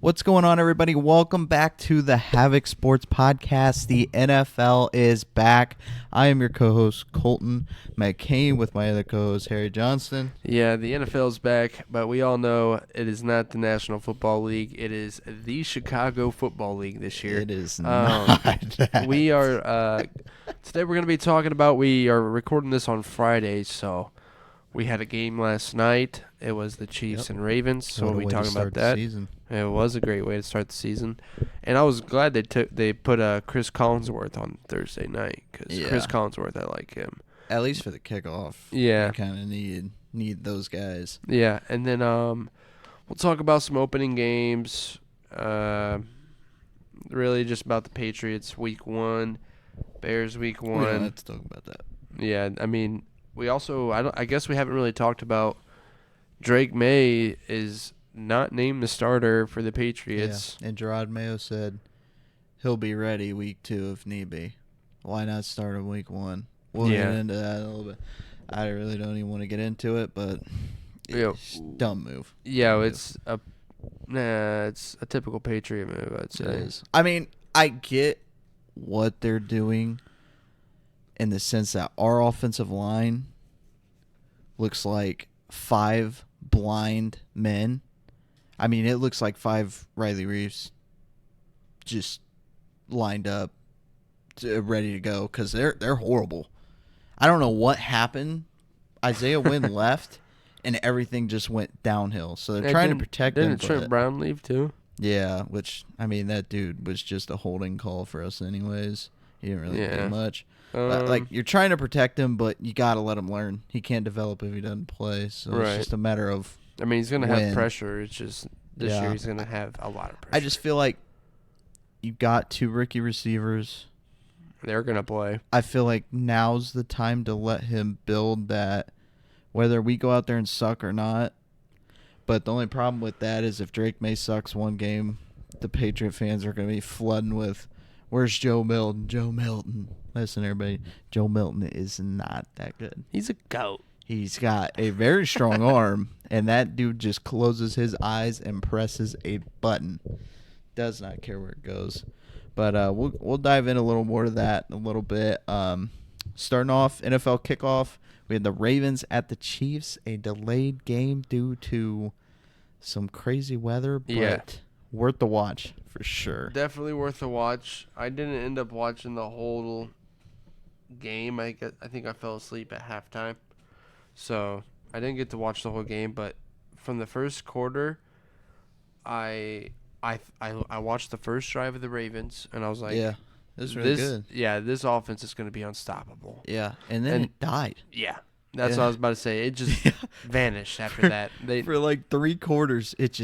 What's going on, everybody? Welcome back to the Havoc Sports Podcast. The NFL is back. I am your co-host, Colton McCain, with my other co-host, Harry Johnston. Yeah, the NFL's back, but we all know it is not the National Football League. It is the Chicago Football League this year. It is not that. We are today we're going to be talking about, we are recording this on Friday, so we had a game last night. It was the Chiefs and Ravens, so What a we'll be way to talking start about the that. season. It was a great way to start the season, and I was glad they put Chris Collinsworth on Thursday night, because Chris Collinsworth, I like him. At least for the kickoff. Yeah. You kind of need those guys. Yeah, and then we'll talk about some opening games. Really just about the Patriots week 1, Bears week 1. We don't have to talk about that. Yeah, I mean, we also I guess we haven't really talked about Drake May is not named the starter for the Patriots. Yeah. And Gerard Mayo said he'll be ready week 2 if need be. Why not start him week 1? We'll get into that a little bit. I really don't even want to get into it, but it's a dumb move. Yeah, it's a typical Patriot move, I'd say. It is. I mean, I get what they're doing in the sense that our offensive line looks like 5 blind men. I mean, it looks like 5 Riley Reeves just lined up, ready to go, because they're horrible. I don't know what happened. Isaiah Wynn left, and everything just went downhill. So they're trying to protect him. Didn't Trent Brown leave too? Yeah, which, I mean, that dude was just a holding call for us anyways. He didn't really do much. Like, you're trying to protect him, but you got to let him learn. He can't develop if he doesn't play. So it's just a matter of I mean, he's going to have pressure. It's just this year he's going to have a lot of pressure. I just feel like you got 2 rookie receivers. They're going to play. I feel like now's the time to let him build that, whether we go out there and suck or not. But the only problem with that is if Drake May sucks one game, the Patriot fans are going to be flooding with, where's Joe Milton? Joe Milton. Listen, everybody, Joe Milton is not that good. He's a goat. He's got a very strong arm, and that dude just closes his eyes and presses a button. Does not care where it goes. But we'll dive in a little more to that in a little bit. Starting off, NFL kickoff, we had the Ravens at the Chiefs, a delayed game due to some crazy weather, but worth the watch for sure. Definitely worth the watch. I didn't end up watching the whole game. I think I fell asleep at halftime, so I didn't get to watch the whole game. But from the first quarter, I watched the first drive of the Ravens, and I was like, yeah, this is really good. Yeah, this offense is going to be unstopable. Yeah, and then it died. Yeah, that's what I was about to say. It just vanished after that. For like 3 quarters, it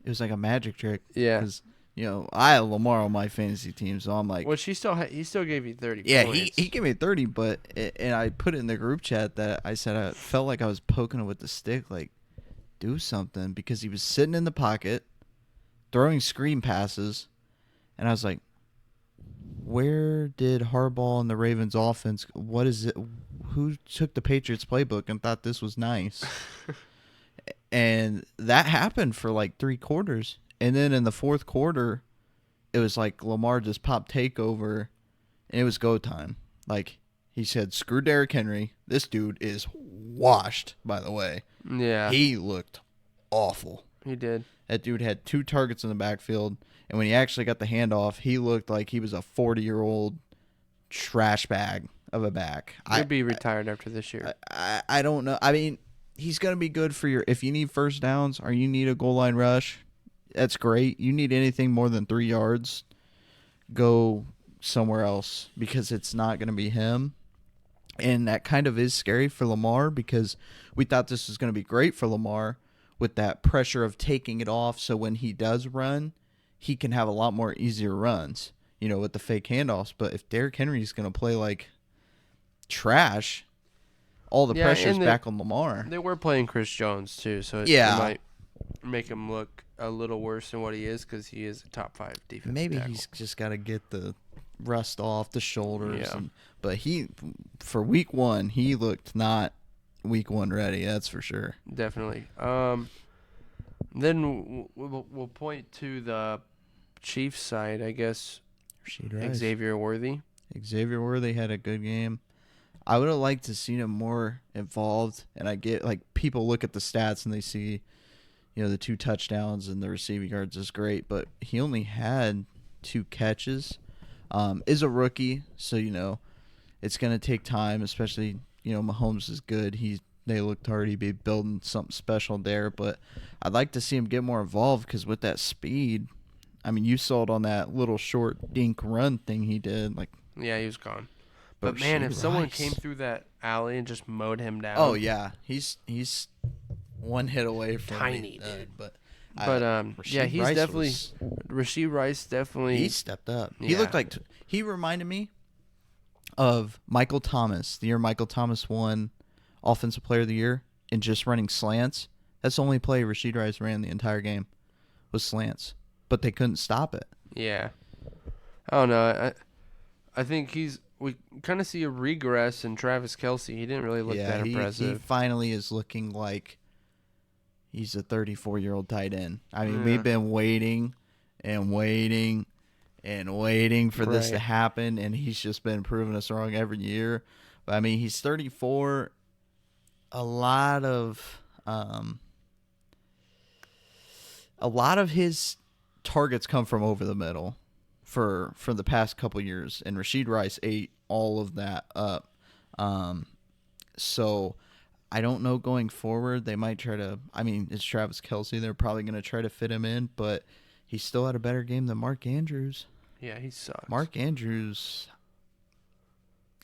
was like a magic trick. Yeah. Because, I have Lamar on my fantasy team, so I'm like... Well, he still gave you 30 yeah, points. he gave me 30, and I put it in the group chat that I said I felt like I was poking him with the stick, like, do something, because he was sitting in the pocket, throwing screen passes, and I was like, where did Harbaugh and the Ravens offense, what is it, who took the Patriots playbook and thought this was nice? And that happened for like 3 quarters. And then in the 4th quarter, it was like Lamar just popped takeover, and it was go time. Like, he said, screw Derrick Henry. This dude is washed, by the way. Yeah. He looked awful. He did. That dude had 2 targets in the backfield, and when he actually got the handoff, he looked like he was a 40-year-old trash bag of a back. He'll be retired after this year. I don't know. I mean, he's going to be good for if you need first downs or you need a goal line rush, that's great. You need anything more than 3 yards, go somewhere else, because it's not going to be him. And that kind of is scary for Lamar, because we thought this was going to be great for Lamar with that pressure of taking it off, so when he does run, he can have a lot more easier runs, with the fake handoffs. But if Derrick Henry is going to play like trash, all the pressure is back on Lamar. They were playing Chris Jones too, so it might make him look a little worse than what he is, because he is a top 5 defensive Maybe tackle. He's just got to get the rust off the shoulders. Yeah. But for week 1, he looked not week 1 ready. That's for sure. Definitely. Then we'll point to the Chiefs side, I guess. Rashid Rice. Xavier Worthy. Xavier Worthy had a good game. I would have liked to see him more involved, and I get like people look at the stats and they see, the 2 touchdowns and the receiving yards is great, but he only had 2 catches. Is a rookie, so it's gonna take time, especially Mahomes is good. They looked already be building something special there, but I'd like to see him get more involved because with that speed, I mean, you saw it on that little short dink run thing he did. Like, Yeah, he was gone. But man, if someone came through that alley and just mowed him down. Oh yeah, he's one hit away from tiny, dude. But yeah, he's Rice definitely Rashid Rice. Definitely, he stepped up. He Yeah. looked like he reminded me of Michael Thomas. The year Michael Thomas won Offensive Player of the Year and just running slants. That's the only play Rashid Rice ran the entire game was slants, but they couldn't stop it. Yeah, I don't know. I think we kind of see a regress in Travis Kelce. He didn't really look that He impressive. finally is looking like he's a 34-year-old tight end. I mean, Yeah. we've been waiting and waiting and waiting for this to Right. happen, and he's just been proving us wrong every year. But I mean, he's 34. A lot of his targets come from over the middle for the past couple years, and Rashid Rice ate all of that up. So I don't know going forward. They might try to. I mean, it's Travis Kelce. They're probably going to try to fit him in, but he still had a better game than Mark Andrews. Yeah, he sucks. Mark Andrews,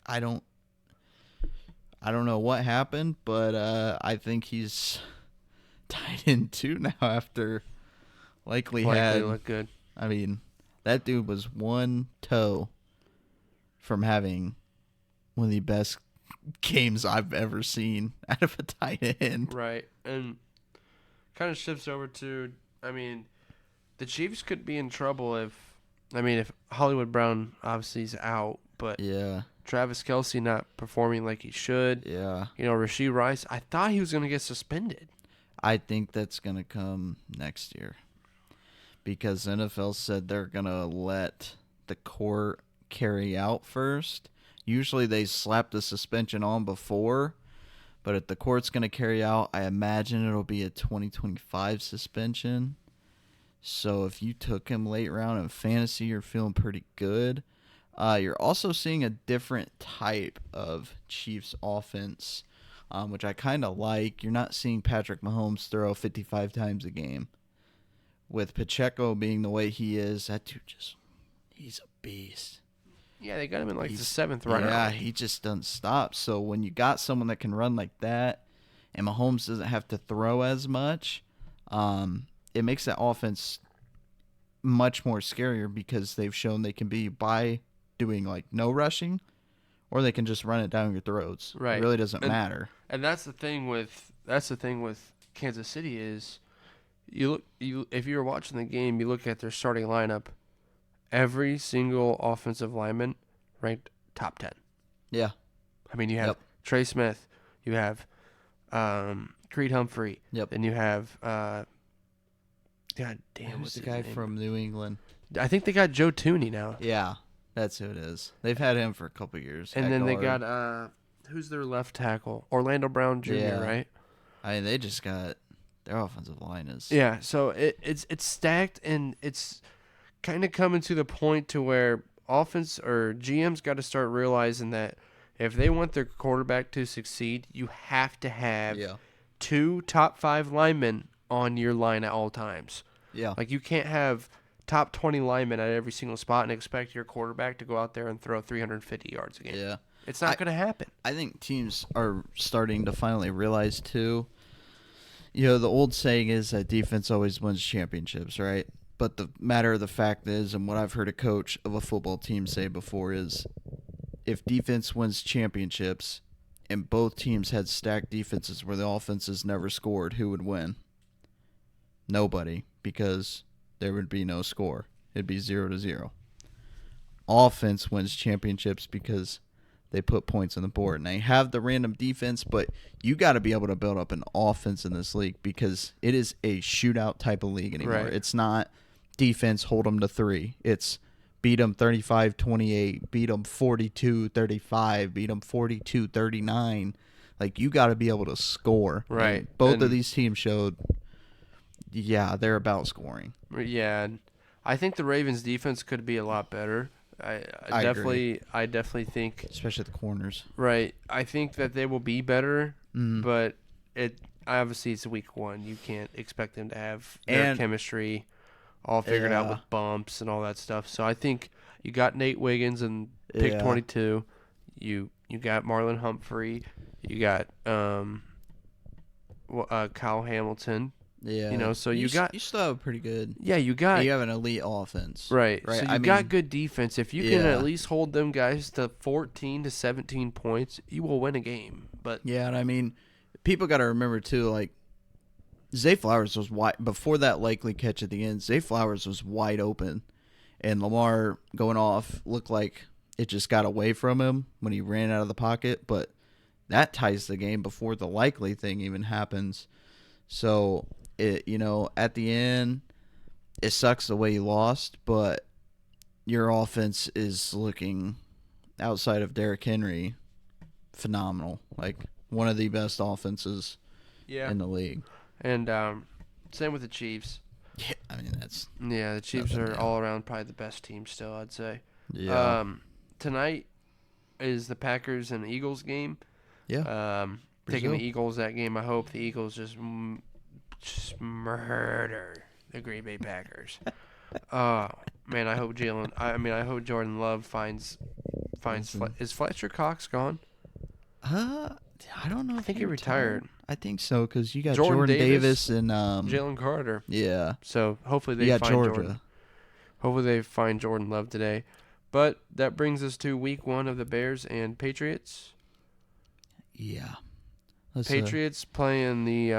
I don't know what happened, but I think he's tied in 2 now after likely had. look good. I mean, that dude was 1 toe from having one of the best games I've ever seen out of a tight end. Right, and kind of shifts over to, I mean, the Chiefs could be in trouble if Hollywood Brown obviously is out, but Yeah, Travis Kelce not performing like he should. yeah. Rashid Rice, I thought he was going to get suspended. I think that's going to come next year because NFL said they're going to let the court carry out first. Usually they slap the suspension on before, but if the court's going to carry out, I imagine it'll be a 2025 suspension. So if you took him late round in fantasy, you're feeling pretty good. You're also seeing a different type of Chiefs offense, which I kind of like. You're not seeing Patrick Mahomes throw 55 times a game. With Pacheco being the way he is, that dude he's a beast. Yeah, they got him in the 7th round. Yeah, he just doesn't stop. So when you got someone that can run like that, and Mahomes doesn't have to throw as much, it makes that offense much more scarier because they've shown they can be by doing like no rushing, or they can just run it down your throats. Right. It really doesn't matter. And that's the thing with Kansas City is if you're watching the game, you look at their starting lineup, every single offensive lineman ranked top 10. Yeah. I mean, you have Yep. Trey Smith, you have Creed Humphrey, Yep. and you have God damn, Who's what's the his guy name? from New England? I think they got Joe Tooney now. Yeah, that's who it is. They've had him for a couple years. And then they Haggard. got who's their left tackle? Orlando Brown Jr., Yeah. right? I mean, they just got their offensive line is. Yeah, so it's stacked, and it's kind of coming to the point to where offense or GM's got to start realizing that if they want their quarterback to succeed, you have to have Yeah. 2 top 5 linemen on your line at all times. Yeah. Like, you can't have top 20 linemen at every single spot and expect your quarterback to go out there and throw 350 yards a game. Yeah. It's not going to happen. I think teams are starting to finally realize too. The old saying is that defense always wins championships, right? But the matter of the fact is, and what I've heard a coach of a football team say before is, if defense wins championships and both teams had stacked defenses where the offenses never scored, who would win? Nobody, because there would be no score. It'd be 0-0. Offense wins championships because they put points on the board. And they have the random defense, but you got to be able to build up an offense in this league because it is a shootout type of league anymore. Right. It's not defense, hold them to 3. It's beat them 35-28, beat them 42-35, beat them 42-39. Like, you got to be able to score. Right. And both And- of these teams showed, yeah, they're about scoring. Yeah, and I think the Ravens' defense could be a lot better. I agree. definitely think Especially the corners. right. I think that they will be better, Mm. but obviously it's week 1. You can't expect them to have their And- chemistry all figured out Yeah. with bumps and all that stuff. So I think you got Nate Wiggins and pick Yeah. 22. You got Marlon Humphrey. You got Kyle Hamilton. Yeah. So you still have a pretty good. Yeah, you got You have an elite offense. right. Right. So I you got mean, good defense. If you can yeah. at least hold them guys to 14 to 17 points, you will win a game. But Yeah, and I mean, people got to remember too. Like, Zay Flowers was wide before that likely catch at the end. Zay Flowers was wide open, and Lamar going off looked like it just got away from him when he ran out of the pocket. But that ties the game before the likely thing even happens. So at the end, it sucks the way you lost, but your offense is looking, outside of Derrick Henry, phenomenal. Like, one of the best offenses yeah, in the league. and same with the Chiefs. Yeah, I mean, that's Yeah, the Chiefs Nothing are new. all around probably the best team still, I'd say. yeah. Tonight is the Packers and Eagles game. Yeah. Taking Brazil. the Eagles that game. I hope the Eagles just murder the Green Bay Packers. Oh man, I hope Jordan Love finds. Listen. Is Fletcher Cox gone? I don't know. I if think he retired. I think so because you got Jordan Jordan Davis, Davis and Jalen Carter. yeah, So hopefully they you got find Georgia. Jordan. Hopefully they find Jordan Love today. But that brings us to week 1 of the Bears and Patriots. Yeah. Let's, Patriots playing the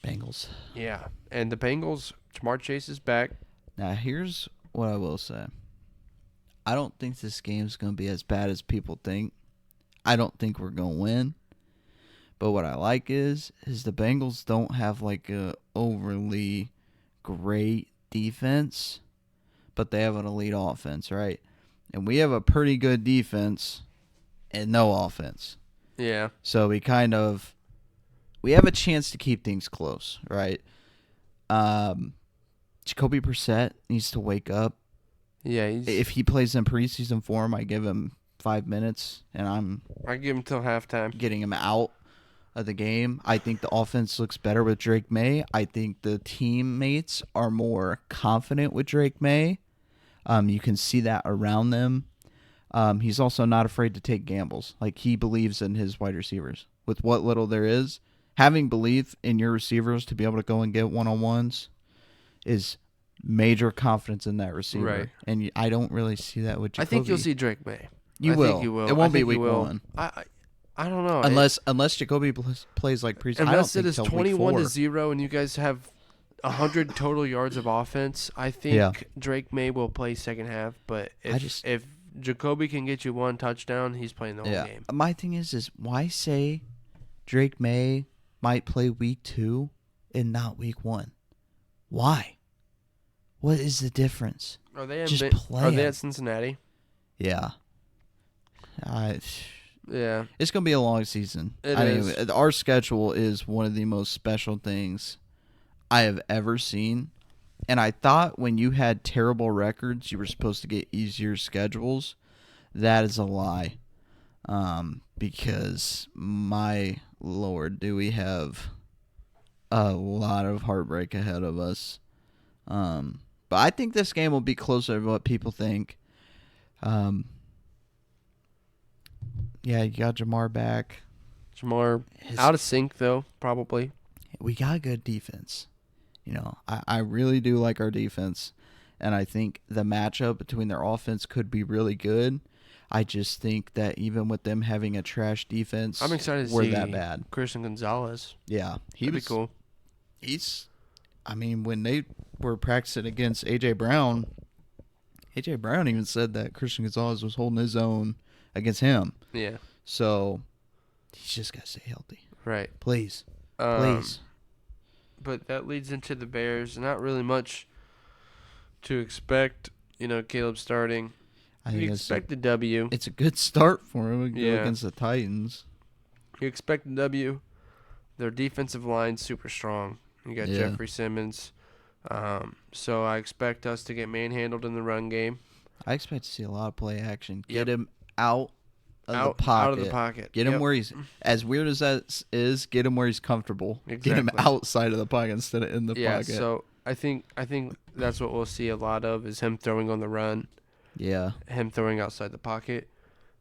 Bengals. yeah, and the Bengals. Jamar Chase is back. Now here's what I will say. I don't think this game's gonna be as bad as people think. I don't think we're gonna win. But what I like is the Bengals don't have like a overly great defense, but they have an elite offense, right? And we have a pretty good defense and no offense. Yeah, So we have a chance to keep things close, right? Jacoby Brissett needs to wake up. yeah. If he plays in preseason form, I give him 5 minutes, and I'm I give him till halftime. getting him out of the game. I think the offense looks better with Drake May. I think the teammates are more confident with Drake May. You can see that around them. He's also not afraid to take gambles. Like, he believes in his wide receivers. With what little there is, having belief in your receivers to be able to go and get one-on-ones is major confidence in that receiver. Right. And I don't really see that with I Jacoby. think you'll see Drake May. You I will. think you will. It I won't be think you week will. one. I don't know. Unless Jacoby plays like preseason. I don't Unless it think is till week 21-0 and you guys have 100 total yards of offense, I think Yeah. Drake May will play second half. But if Jacoby can get you one touchdown, he's playing the whole Yeah. game. My thing is why say Drake May might play week 2 and not week 1? Why? What is the difference? Are they Just play Are they him. at Cincinnati? Yeah. Yeah. It's going to be a long season. It mean, is. our schedule is one of the most special things I have ever seen. And I thought when you had terrible records, you were supposed to get easier schedules. That is a lie. Because, my Lord, do we have a lot of heartbreak ahead of us. But I think this game will be closer to what people think. Yeah, you got Jamar back. Jamar out of sync, though, probably. We got good defense. I really do like our defense. And I think the matchup between their offense could be really good. I just think that even with them having a trash defense, I'm excited to we're see that bad. Christian Gonzalez. Yeah. That'd be cool. When they were practicing against A.J. Brown even said that Christian Gonzalez was holding his own against him. Yeah. So he's just got to stay healthy. Right. Please. Um, Please. But that leads into the Bears. Not really much to expect. Caleb starting. I You think expect a W. it's a good start for him to go Yeah. against the Titans. You expect a W. Their defensive line's super strong. You got Yeah. Jeffrey Simmons. So I expect us to get manhandled in the run game. I expect to see a lot of play action. Yep. Get him out of the pocket. Out of the pocket. Get him Yep. where he's, as weird as that is, get him where he's comfortable. Get him Exactly. outside of the pocket instead of in the Yeah, pocket. so I think that's what we'll see a lot of is him throwing on the run, Yeah. him throwing outside the pocket.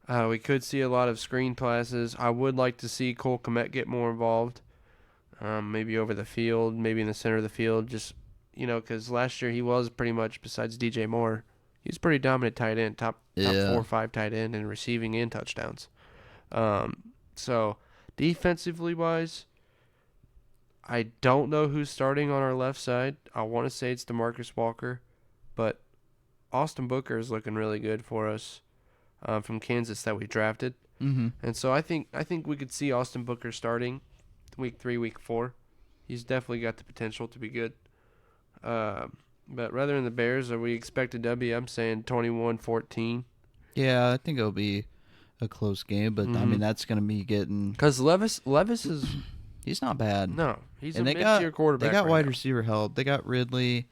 We could see a lot of screen passes. I would like to see Cole Kmet get more involved, maybe over the field, maybe in the center of the field, just, because last year he was pretty much, besides DJ Moore, he's pretty dominant tight end, top 4 or 5 tight end in receiving and touchdowns. So defensively wise, I don't know who's starting on our left side. I want to say it's DeMarcus Walker, but Austin Booker is looking really good for us from Kansas that we drafted. Mm-hmm. And so I think we could see Austin Booker starting week 3, week 4. He's definitely got the potential to be good. But rather than the Bears, we expect a W. I'm saying 21-14. Yeah, I think it'll be a close game, but I mean that's going to be getting. Because Levis is He's not bad. no, he's And a mid-tier quarterback. They got right wide now. receiver help. They got Ridley.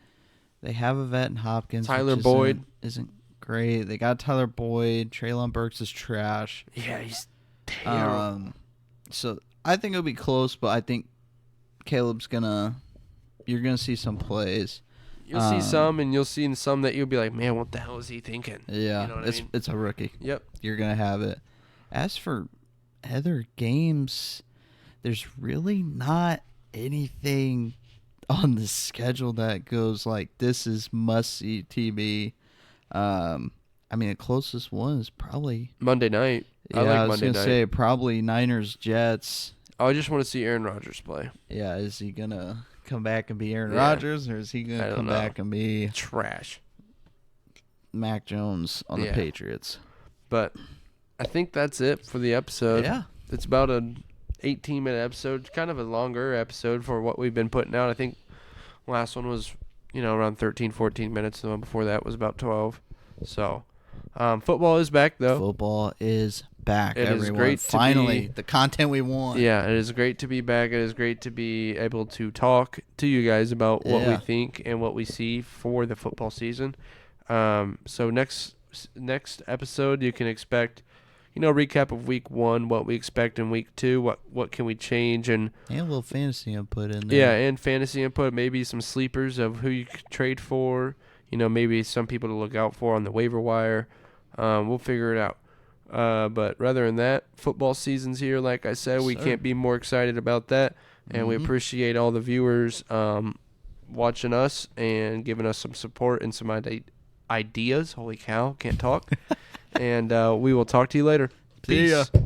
They have a vet in Hopkins. Tyler which Boyd. isn't great. They got Tyler Boyd. Traylon Burks is trash. Yeah, he's terrible. So I think it'll be close, but I think Caleb's you're gonna see some plays. You'll see some, and you'll see some that you'll be like, man, what the hell is he thinking? Yeah, You know what I mean? it's a rookie. Yep. You're gonna have it. As for other games, there's really not anything on the schedule that goes like this is must see TV. I mean, the closest one is probably Monday night. yeah. I like was Monday gonna night. say probably Niners Jets. I just want to see Aaron Rodgers play. Yeah, is he gonna come back and be Aaron Yeah. Rodgers, or is he I gonna don't come know. back and be Trash. Mac Jones on the Yeah. Patriots? But I think that's it for the episode. Yeah. It's about an 18-minute episode, kind of a longer episode for what we've been putting out. I think last one was, around 13, 14 minutes. The one before that was about 12. So, football is back, though. Football is back, It is everyone. great to Finally, be- the content we want. Yeah, it is great to be back. It is great to be able to talk to you guys about what we Yeah. think and what we see for the football season. So next episode, you can expect, recap of week 1, what we expect in week 2, what can we change, and And a little fantasy input in there. yeah, and fantasy input, maybe some sleepers of who you could trade for, maybe some people to look out for on the waiver wire. We'll figure it out. But rather than that, football season's here. Like I said, we Sir. can't be more excited about that. And we Mhm. appreciate all the viewers watching us and giving us some support and some ideas. Holy cow, can't talk. And we will talk to you later. See ya. Peace.